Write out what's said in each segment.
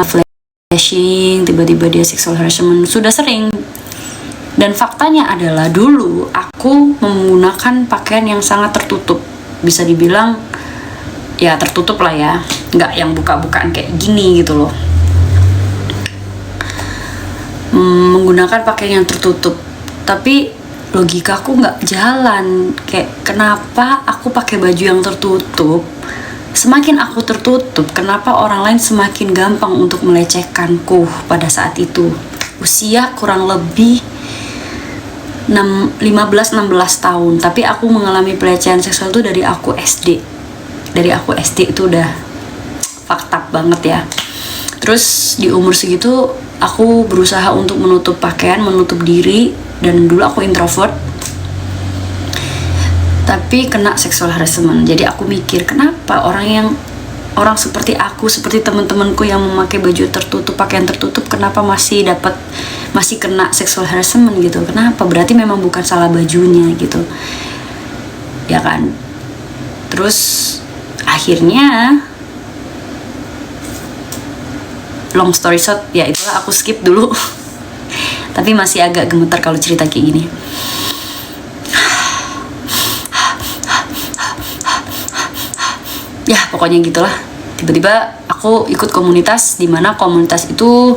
flashing, tiba-tiba dia sexual harassment, sudah sering. Dan faktanya adalah dulu aku menggunakan pakaian yang sangat tertutup, bisa dibilang ya tertutup lah ya, nggak yang buka-bukaan kayak gini gitu loh. Menggunakan pakaian yang tertutup, tapi logikaku nggak jalan. Kayak kenapa aku pakai baju yang tertutup, semakin aku tertutup, kenapa orang lain semakin gampang untuk melecehkanku pada saat itu. Usia kurang lebih 15-16 tahun, tapi aku mengalami pelecehan seksual itu dari aku SD. Dari aku SD itu udah fakta banget ya. Terus di umur segitu aku berusaha untuk menutup pakaian, menutup diri, dan dulu aku introvert. Tapi kena sexual harassment. Jadi aku mikir, kenapa orang seperti aku, seperti teman-temanku yang memakai baju tertutup, pakaian tertutup, kenapa masih kena sexual harassment gitu? Kenapa? Berarti memang bukan salah bajunya gitu, ya kan? Terus akhirnya, long story short, ya itulah, aku skip dulu. Tapi masih agak gemetar kalau cerita kayak gini. Ya pokoknya gitulah. Tiba-tiba aku ikut komunitas, dimana komunitas itu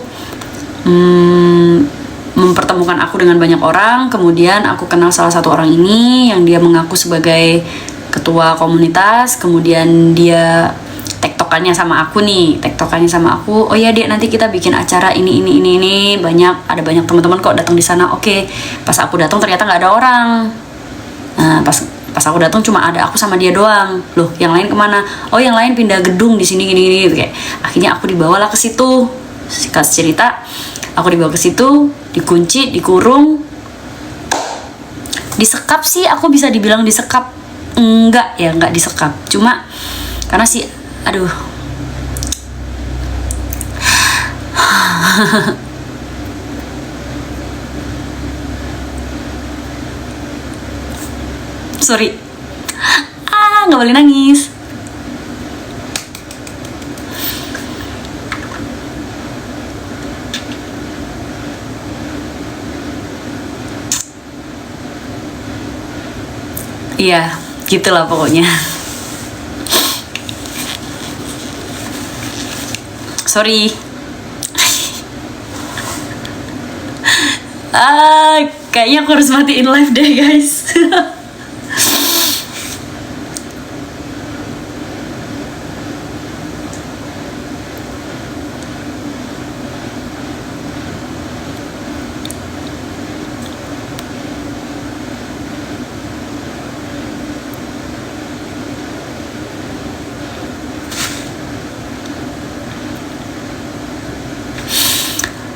mempertemukan aku dengan banyak orang. Kemudian aku kenal salah satu orang ini yang dia mengaku sebagai ketua komunitas. Kemudian dia tektokannya sama aku nih, oh ya Dek, nanti kita bikin acara ini, ada banyak teman-teman kok datang di sana. Oke. Pas aku datang ternyata nggak ada orang. Nah, pas aku datang cuma ada aku sama dia doang. Loh, yang lain kemana? Oh, yang lain pindah gedung di sini gini. Kayak akhirnya aku dibawalah ke situ. Singkat cerita, aku dibawa ke situ, dikunci, dikurung, disekap sih. Aku bisa dibilang disekap, enggak disekap. Cuma karena sih, aduh. Sorry. Nggak boleh nangis. Iya, gitulah pokoknya. Sorry. Kayaknya aku harus matiin live deh guys.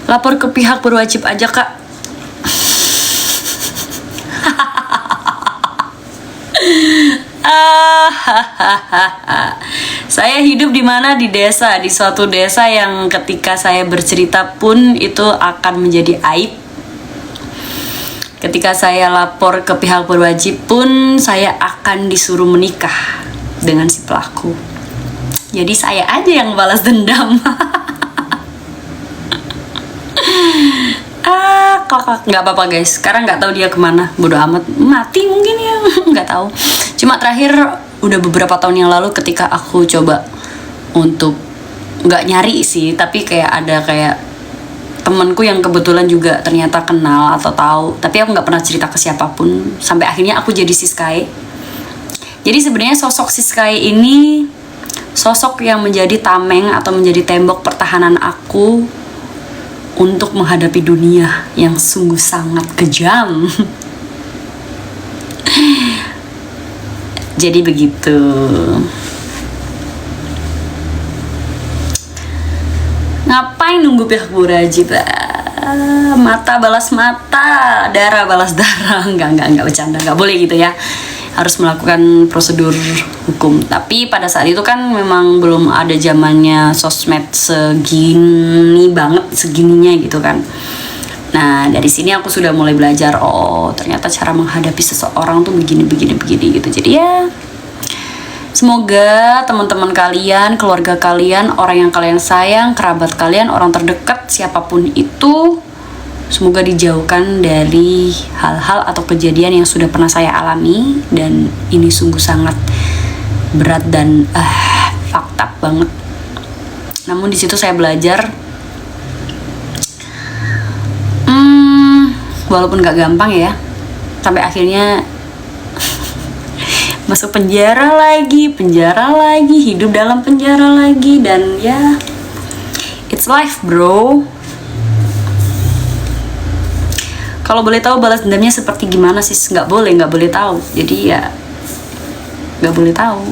Lapor ke pihak berwajib aja kak. Saya hidup di mana? Di desa, di suatu desa yang ketika saya bercerita pun itu akan menjadi aib. Ketika saya lapor ke pihak berwajib pun saya akan disuruh menikah dengan si pelaku. Jadi saya aja yang balas dendam. Nggak apa-apa guys, sekarang nggak tahu dia kemana, bodo amat, mati mungkin ya. Nggak tahu. Cuma terakhir udah beberapa tahun yang lalu ketika aku coba untuk nggak nyari sih, tapi ada kayak temanku yang kebetulan juga ternyata kenal atau tahu, tapi aku nggak pernah cerita ke siapapun sampai akhirnya aku jadi Siskai. Jadi sebenarnya sosok Siskai ini sosok yang menjadi tameng atau menjadi tembok pertahanan aku untuk menghadapi dunia yang sungguh sangat kejam. Jadi begitu. Ngapain nunggu pihak berwajib? Mata balas mata, darah balas darah. Enggak bercanda, enggak boleh gitu ya. Harus melakukan prosedur hukum. Tapi pada saat itu kan memang belum ada zamannya sosmed segininya gitu kan. Nah, dari sini aku sudah mulai belajar, oh ternyata cara menghadapi seseorang tuh begini gitu. Jadi ya Semoga teman-teman kalian, keluarga kalian, orang yang kalian sayang, kerabat kalian, orang terdekat, siapapun itu, semoga dijauhkan dari hal-hal atau kejadian yang sudah pernah saya alami. Dan ini sungguh sangat berat dan fucked up banget. Namun di situ saya belajar, walaupun gak gampang ya, sampai akhirnya masuk penjara lagi, hidup dalam penjara lagi, dan ya, it's life bro. Kalau boleh tahu balas dendamnya seperti gimana sih? Nggak boleh tahu. Jadi ya, nggak boleh tahu.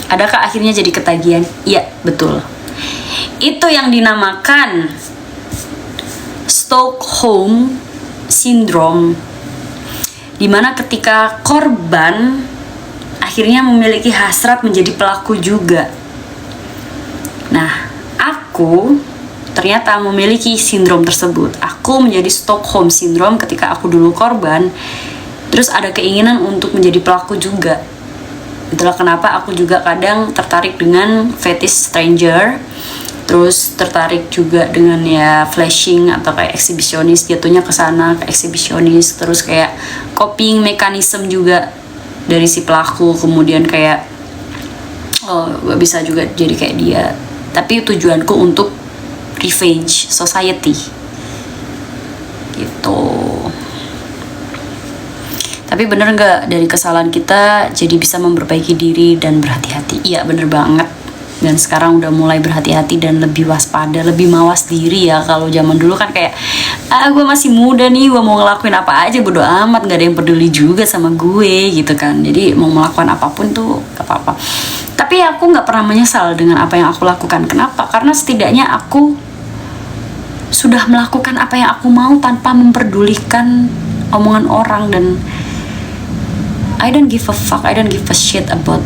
Adakah akhirnya jadi ketagihan? Iya, betul. Itu yang dinamakan Stockholm Syndrome, dimana ketika korban akhirnya memiliki hasrat menjadi pelaku juga. Nah, aku ternyata memiliki sindrom tersebut. Aku menjadi Stockholm Syndrome ketika aku dulu korban, terus ada keinginan untuk menjadi pelaku juga. Itulah kenapa aku juga kadang tertarik dengan fetish stranger, terus tertarik juga dengan ya flashing atau kayak eksibisionis, jatuhnya ke sana, ke eksibisionis, terus kayak coping mechanism juga dari si pelaku, kemudian kayak gak bisa juga jadi kayak dia, tapi tujuanku untuk revenge society gitu. Tapi bener gak dari kesalahan kita jadi bisa memperbaiki diri dan berhati-hati? Iya bener banget. Dan sekarang udah mulai berhati-hati dan lebih waspada, lebih mawas diri ya. Kalau zaman dulu kan kayak, gue masih muda nih, gue mau ngelakuin apa aja bodo amat, gak ada yang peduli juga sama gue gitu kan. Jadi mau melakukan apapun tuh gak apa-apa. Tapi aku gak pernah menyesal dengan apa yang aku lakukan. Kenapa? Karena setidaknya aku sudah melakukan apa yang aku mau tanpa memperdulikan omongan orang. Dan I don't give a fuck, I don't give a shit about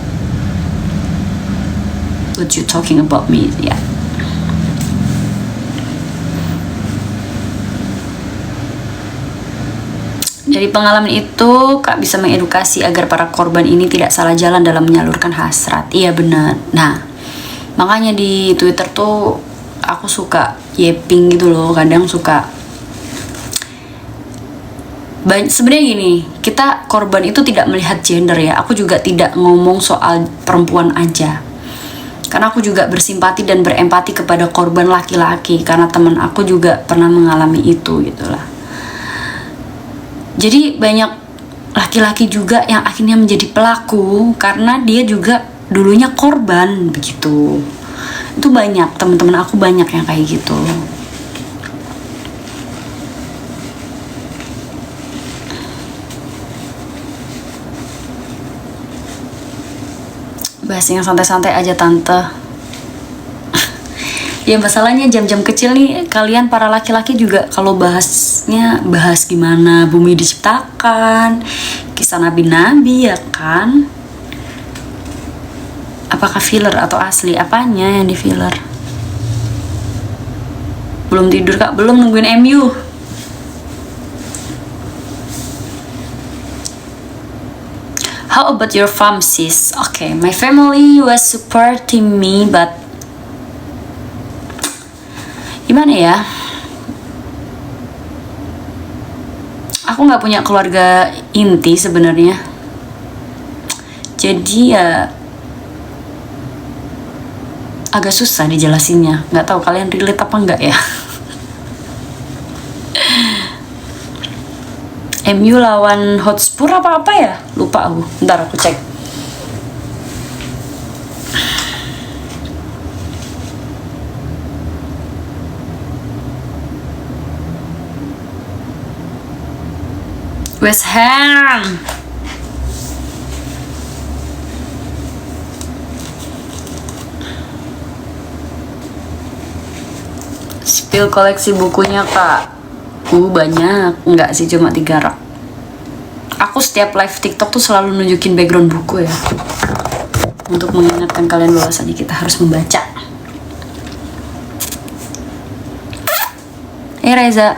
what you talking about me, ya. Yeah. Dari pengalaman itu, Kak bisa mengedukasi agar para korban ini tidak salah jalan dalam menyalurkan hasrat. Iya benar. Nah, makanya di Twitter tuh aku suka yeping gitu loh. Kadang suka. Sebenarnya gini, kita korban itu tidak melihat gender ya. Aku juga tidak ngomong soal perempuan aja. Karena aku juga bersimpati dan berempati kepada korban laki-laki, karena teman aku juga pernah mengalami itu gitulah. Jadi banyak laki-laki juga yang akhirnya menjadi pelaku karena dia juga dulunya korban begitu. Itu banyak, teman-teman aku banyak yang kayak gitu. Bahas yang santai-santai aja tante. Ya masalahnya jam-jam kecil nih, kalian para laki-laki juga kalau bahasnya bahas gimana bumi diciptakan, kisah nabi-nabi ya kan. Apakah filler atau asli? Apanya yang di filler? Belum tidur Kak, belum, nungguin MU. How about your fam sis? Okay, my family was supporting me, but gimana ya? Aku nggak punya keluarga inti sebenarnya. Jadi ya agak susah dijelasinnya. Nggak tahu kalian relate apa enggak ya? MU lawan Hotspur apa ya? Lupa aku. Ntar aku cek. West Ham. Spill koleksi bukunya Kak. Banyak. Enggak sih, cuma 3 rak. Aku setiap live TikTok tuh selalu nunjukin background buku ya, untuk mengingatkan kalian bahwasanya kita harus membaca. Hey Reza.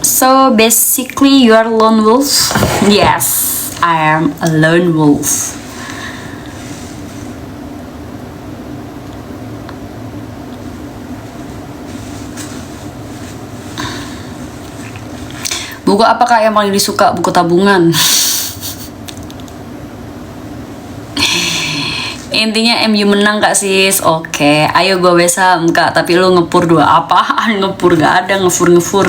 So basically you are lone wolf? Yes, I am a lone wolf. Buku apa kak yang paling disuka? Buku tabungan. Intinya MU menang kak sis. Oke, ayo gue besam kak. Tapi lu ngepur 2 apaan? Ngepur gak ada, ngefur.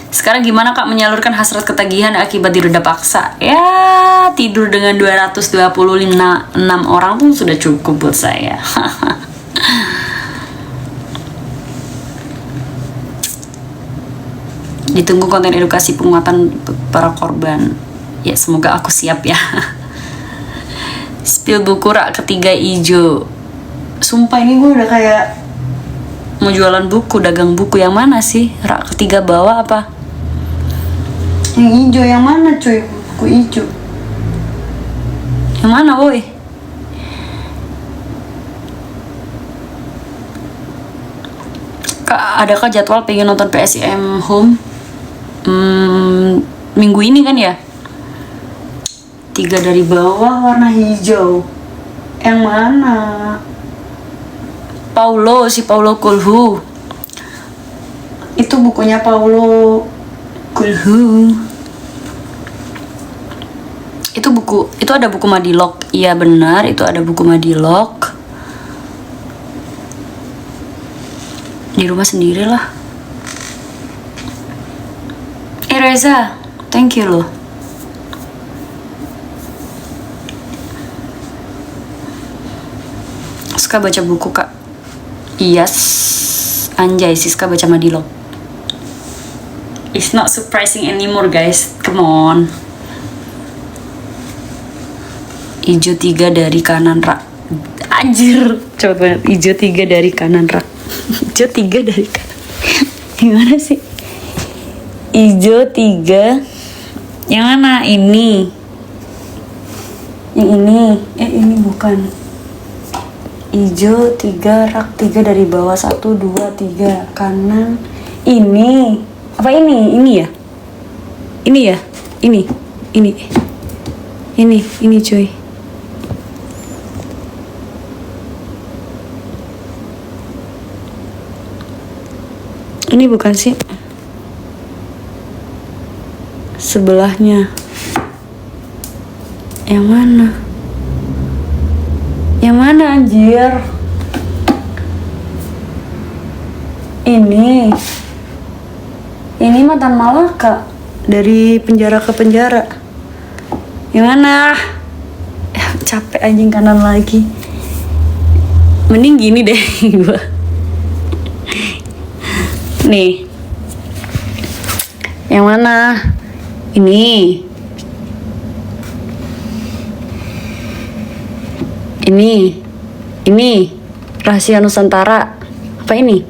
Sekarang gimana kak menyalurkan hasrat ketagihan akibat diruda paksa? Ya tidur dengan 226 orang tuh sudah cukup buat saya. Ditunggu konten edukasi penguatan untuk para korban. Ya semoga aku siap ya. Spill buku rak ketiga ijo. Sumpah ini gue udah kayak mau jualan buku, dagang buku. Yang mana sih? Rak ketiga bawah apa? Yang ijo yang mana cuy? Buku ijo yang mana woi? Kak, adakah jadwal pengen nonton PSIM Home? Minggu ini kan ya? 3 dari bawah warna hijau. Yang mana? Si Paulo Coelho. Itu bukunya Paulo Coelho. Itu ada buku Madilog. Iya benar, itu ada buku Madilog. Di rumah sendiri lah. Reza, thank you loh. Siska baca buku kak. Yes, anjay Siska baca Madilog. It's not surprising anymore guys, come on. Ijo 3 dari kanan rak. Anjir, coba banget. Ijo 3 dari kanan rak. Ijo 3 dari kanan. Gimana sih? Ijo 3. Yang mana? Ini. Yang ini. Ini bukan. Ijo 3 rak 3 dari bawah 1 2 3 kanan. Ini. Apa ini? Ini ya? Ini ya? Ini cuy. Ini bukan sih? Sebelahnya. Yang mana? Yang mana anjir? Ini Matan Malaka. Dari penjara ke penjara. Yang mana? Capek anjing, kanan lagi. Mending gini deh gua. Nih. Yang mana? Ini Rahasia Nusantara. Apa ini?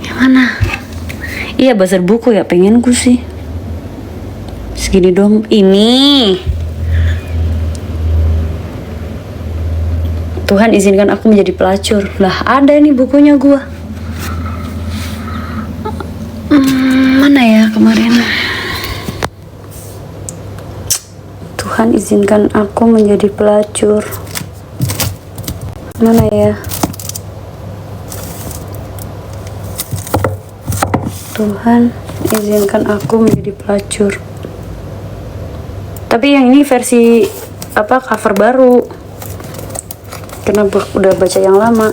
Yang mana? Iya, bazar buku ya, pengen gue sih. Segini dong. Ini. Tuhan izinkan aku menjadi pelacur. Lah, ada nih bukunya gua. Mana ya kemarin? Tuhan izinkan aku menjadi pelacur. Mana ya? Tuhan izinkan aku menjadi pelacur. Tapi yang ini versi apa, cover baru. Kenapa udah baca yang lama?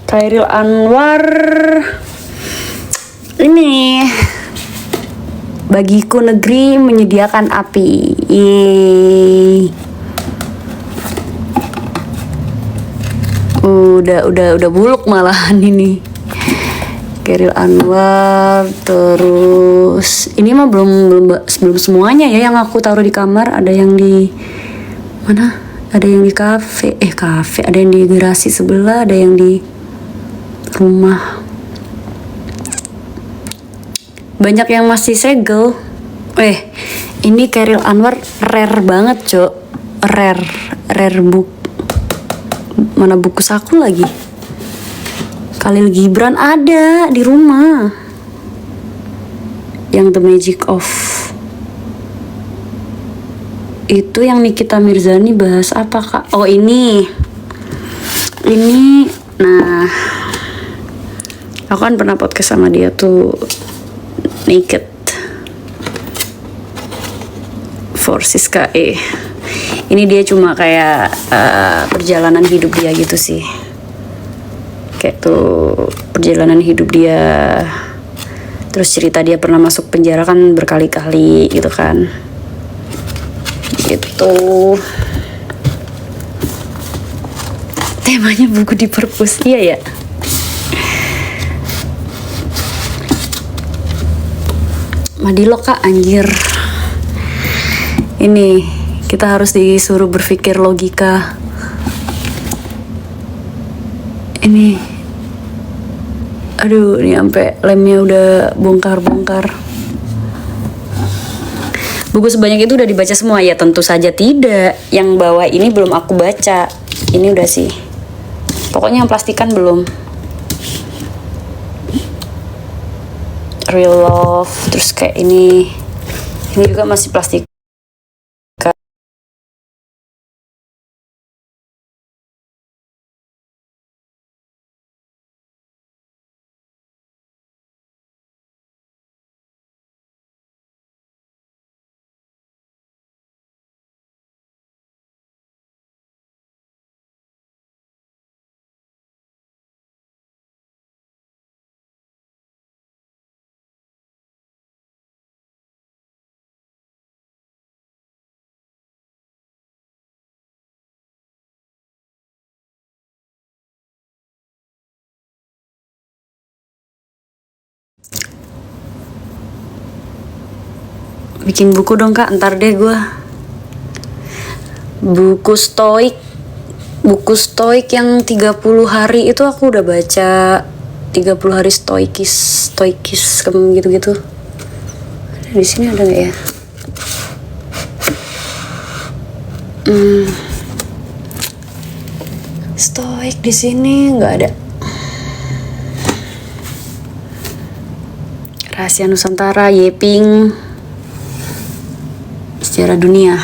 Khairil Anwar. Ini bagiku negeri menyediakan api. Yeay. Udah buluk malahan ini. Khairil Anwar. Terus ini mah belum semuanya ya yang aku taruh di kamar. Ada yang di mana? Ada yang di kafe, ada yang di garasi sebelah, ada yang di rumah. Banyak yang masih segel. Ini Chairil Anwar rare banget, Cok. Rare book. Mana buku saku lagi? Khalil Gibran ada di rumah. Yang The Magic of. Itu yang Nikita Mirzani bahas apa, Kak? Oh, ini. Nah, aku kan pernah podcast sama dia tuh, Naked for Siska E. Ini dia cuma kayak perjalanan hidup dia gitu sih. Kayak tuh perjalanan hidup dia. Terus cerita dia pernah masuk penjara kan berkali-kali gitu kan. Gitu. Temanya buku di perpus, iya ya. Madilo, Kak, anjir. Ini kita harus disuruh berpikir logika. Ini aduh, ini sampai lemnya udah bongkar-bongkar. Buku sebanyak itu udah dibaca semua? Ya tentu saja tidak. Yang bawah ini belum aku baca. Ini udah sih. Pokoknya yang plastikan belum. Real Love, terus kayak ini juga masih plastik. Bikin buku dong, Kak, ntar deh gue. Buku stoik yang 30 hari itu aku udah baca. 30 hari stoikis gitu-gitu. Di sini ada nggak ya? Stoik di sini nggak ada. Rahasia Nusantara, Yeping, Sejarah Dunia.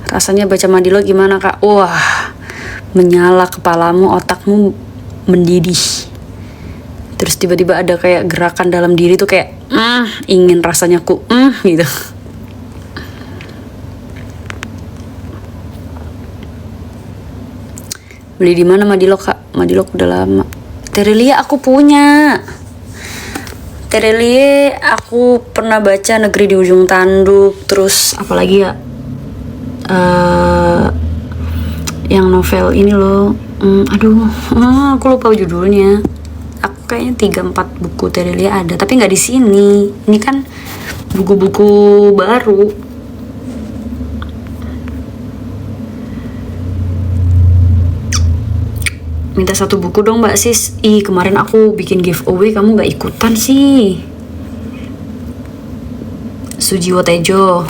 Rasanya baca Madilo gimana, Kak? Wah, menyala kepalamu, otakmu mendidih. Terus tiba-tiba ada kayak gerakan dalam diri tuh kayak ingin rasanya gitu. Beli di mana Madilo, Kak? Madilo udah lama. Terelia aku punya. Terelie aku pernah baca, Negeri di Ujung Tanduk. Terus apalagi ya? Yang novel ini loh. Aku lupa judulnya. Aku kayaknya 3-4 buku Terelia ada, tapi nggak di sini. Ini kan buku-buku baru. Minta 1 buku dong, Mbak Sis. Kemarin aku bikin giveaway, kamu gak ikutan sih. Sujiwo Tejo.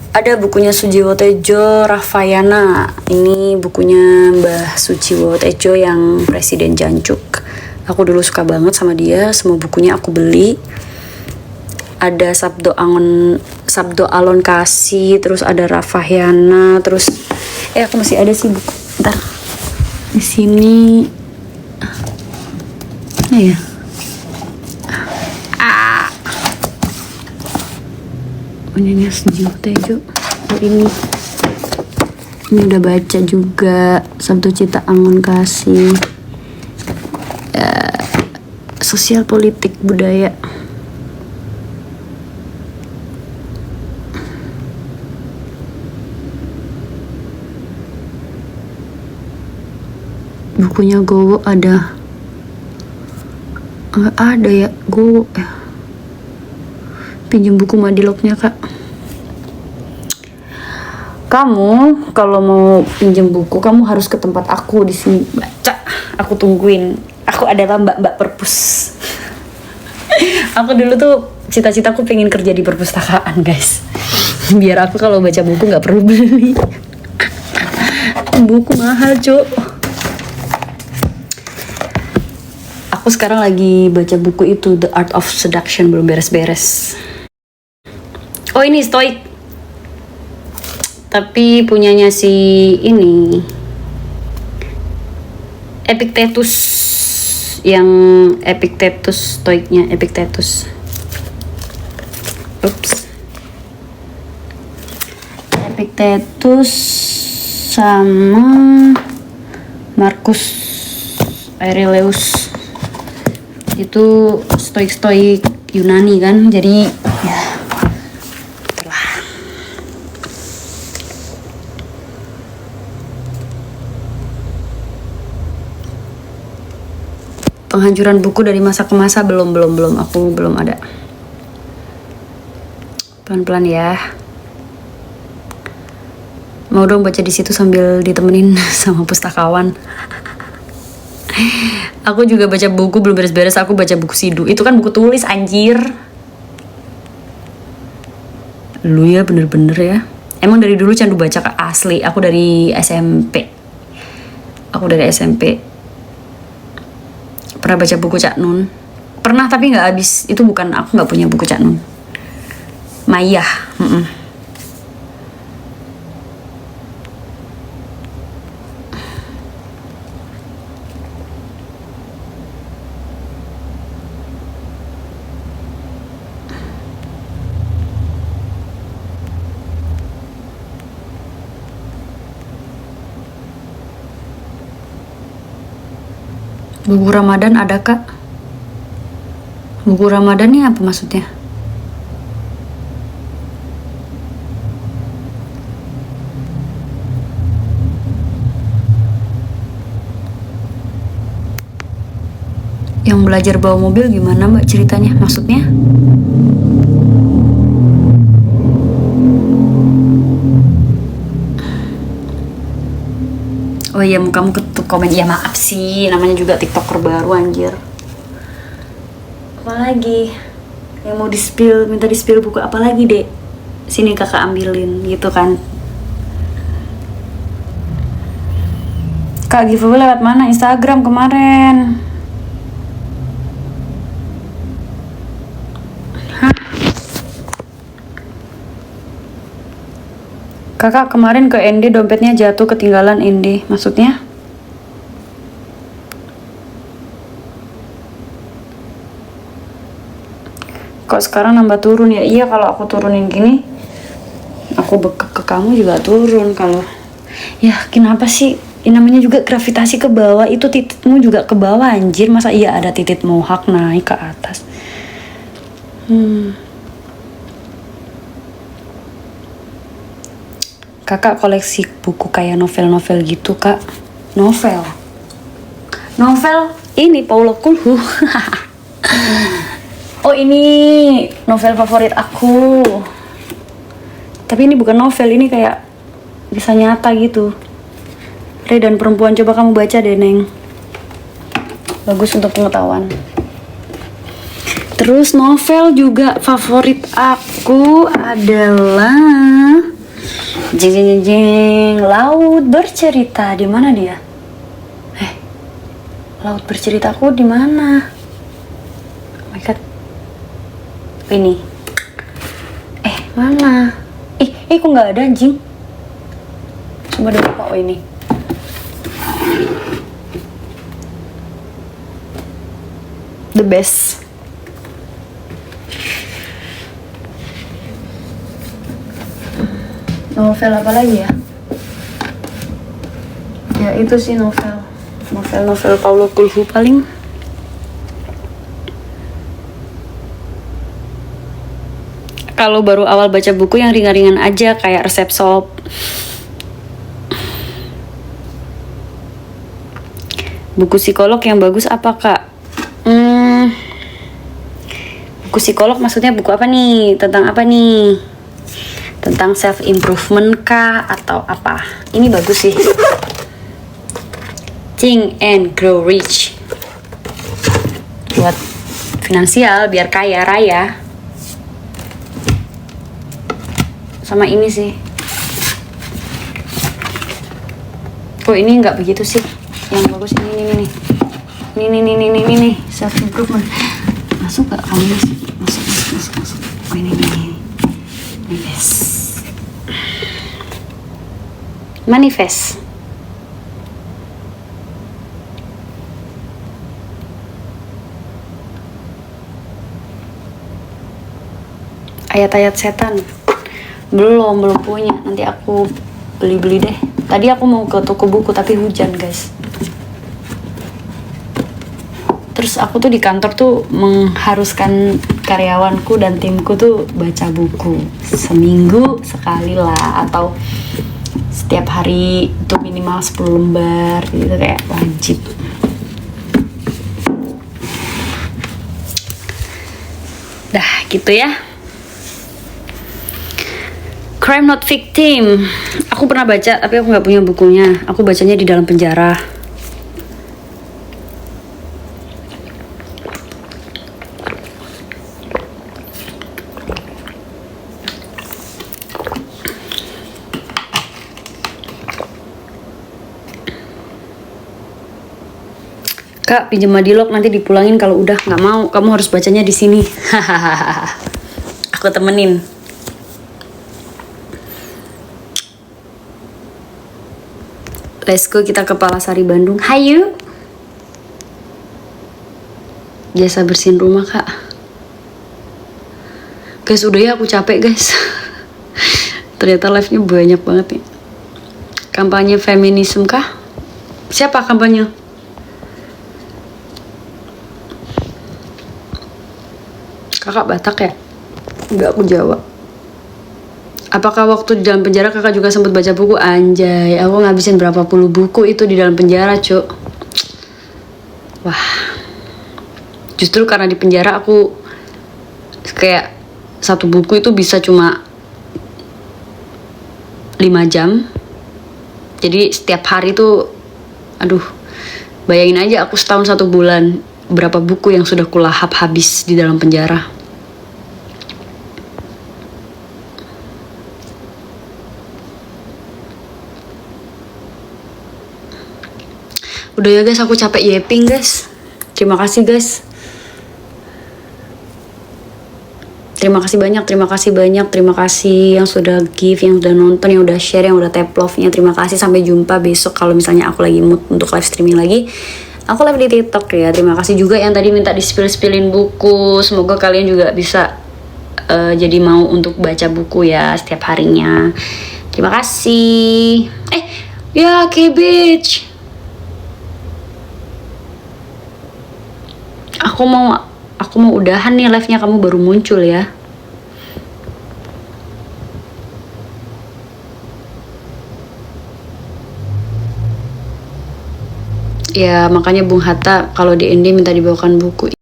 Ada bukunya Sujiwo Tejo, Rafayana. Ini bukunya Mbah Sujiwo Tejo yang Presiden Jancuk. Aku dulu suka banget sama dia, semua bukunya aku beli. Ada Sabdo Alon Kasih, terus ada Rafayana, terus aku masih ada sih buku. Bentar. Di sini ya. Ini Sujiwo Tejo. Ini udah baca juga. Sabdo Cita Angon Kasih. Sosial politik budaya. bukunya Gowo ada? Nggak ada ya, Gowo ya. Pinjam buku Madilognya kak. Kamu kalau mau pinjam buku kamu harus ke tempat aku di sini baca. Aku tungguin. Aku adalah mbak-mbak perpus. Aku dulu tuh cita-citaku pengen kerja di perpustakaan guys. Biar aku kalau baca buku nggak perlu beli. Buku mahal cuk. Aku sekarang lagi baca buku itu The Art of Seduction, belum beres-beres. Oh ini Stoik, tapi punyanya si ini Epictetus, yang Epictetus, Stoiknya Epictetus. Ups. Epictetus sama Marcus Aurelius itu stoik Yunani kan, jadi ya itulah. Penghancuran buku dari masa ke masa belum aku belum ada. Pelan-pelan ya. Mau dong baca di situ sambil ditemenin sama pustakawan. Aku juga baca buku belum beres-beres, aku baca buku Sidu. Itu kan buku tulis anjir. Lu ya bener-bener ya. Emang dari dulu candu baca Kak, asli. Aku dari SMP. Pernah baca buku Cak Nun. Pernah tapi gak habis. Itu bukan, aku gak punya buku Cak Nun. Maya. Buku Ramadan ada kak? Buku Ramadan ini apa maksudnya? Yang belajar bawa mobil gimana mbak ceritanya? Maksudnya? Oh iya, kamu ketuk komen. Ya maaf sih, namanya juga tiktoker baru anjir. Apalagi yang mau minta di spill buku apa lagi dek? Sini kakak ambilin gitu kan. Kak giveaway lewat mana? Instagram kemarin. Hah? Kakak kemarin ke ND dompetnya jatuh, ketinggalan ND. Maksudnya? Kok sekarang nambah turun ya? Iya, kalau aku turunin gini, aku bekek ke kamu juga turun. Kalau ya kenapa sih? Ini namanya juga gravitasi ke bawah. Itu titikmu juga ke bawah anjir. Masa iya ada titik mohak naik ke atas? Kakak koleksi buku kayak novel-novel gitu kak. Novel ini Paulo Coelho. Oh ini novel favorit aku. Tapi ini bukan novel, ini kayak bisa nyata gitu. Re dan Perempuan, coba kamu baca deh Neng. Bagus untuk pengetahuan. Terus novel juga favorit aku adalah Laut Bercerita. Di mana dia? Laut Berceritaku di mana? Oh my god. Ini. Mana? Kok nggak ada anjing? Coba dulu Pak. Oh ini. The best. Novel apa lagi ya? Ya itu sih novel Paulo Coelho paling. Kalau baru awal baca buku yang ringan-ringan aja kayak resep sop. Buku psikolog yang bagus apa kak? Buku psikolog maksudnya buku apa nih? Tentang apa nih? Tentang self improvement kah atau apa? Ini bagus sih. Think and Grow Rich. Buat finansial biar kaya raya. Sama ini sih. Kok ini nggak begitu sih? Yang bagus ini nih self improvement. Masuk gak kamu masuk. Oh ini manifest. Ayat-ayat setan belum punya, nanti aku beli deh. Tadi aku mau ke toko buku tapi hujan guys. Terus aku tuh di kantor tuh mengharuskan karyawanku dan timku tuh baca buku seminggu sekali lah, atau setiap hari tuh minimal 10 lembar gitu, kayak wajib. Dah gitu ya. Crime Not Victim. Aku pernah baca tapi aku nggak punya bukunya. Aku bacanya di dalam penjara. Kak, pinjam Madilog nanti dipulangin kalau udah. Nggak mau, kamu harus bacanya di sini. Aku temenin. Let's go, kita ke Palasari Bandung. Hayu. Jasa bersihin rumah kak. Guys, udah ya, aku capek guys. Ternyata live-nya banyak banget nih. Kampanye feminisme kah? Siapa kampanye? Kakak Batak ya? Enggak, aku Jawa. Apakah waktu di dalam penjara kakak juga sempat baca buku? Anjay, aku ngabisin berapa puluh buku itu di dalam penjara, cuk. Wah. Justru karena di penjara aku kayak satu buku itu bisa cuma 5 jam. Jadi setiap hari tuh, aduh, bayangin aja aku setahun 1 bulan berapa buku yang sudah kulahap habis di dalam penjara. Udah ya guys, aku capek yeping guys. Terima kasih guys. Terima kasih banyak. Terima kasih yang sudah give, yang sudah nonton, yang udah share, yang udah tap love-nya. Terima kasih, sampai jumpa besok kalau misalnya aku lagi mood untuk live streaming lagi. Aku live di TikTok ya. Terima kasih juga yang tadi minta di-spill-spillin buku. Semoga kalian juga bisa jadi mau untuk baca buku ya setiap harinya. Terima kasih. Ya Cabbage. Aku mau udahan nih live-nya, kamu baru muncul ya. Ya makanya Bung Hatta kalau di Indi minta dibawakan buku.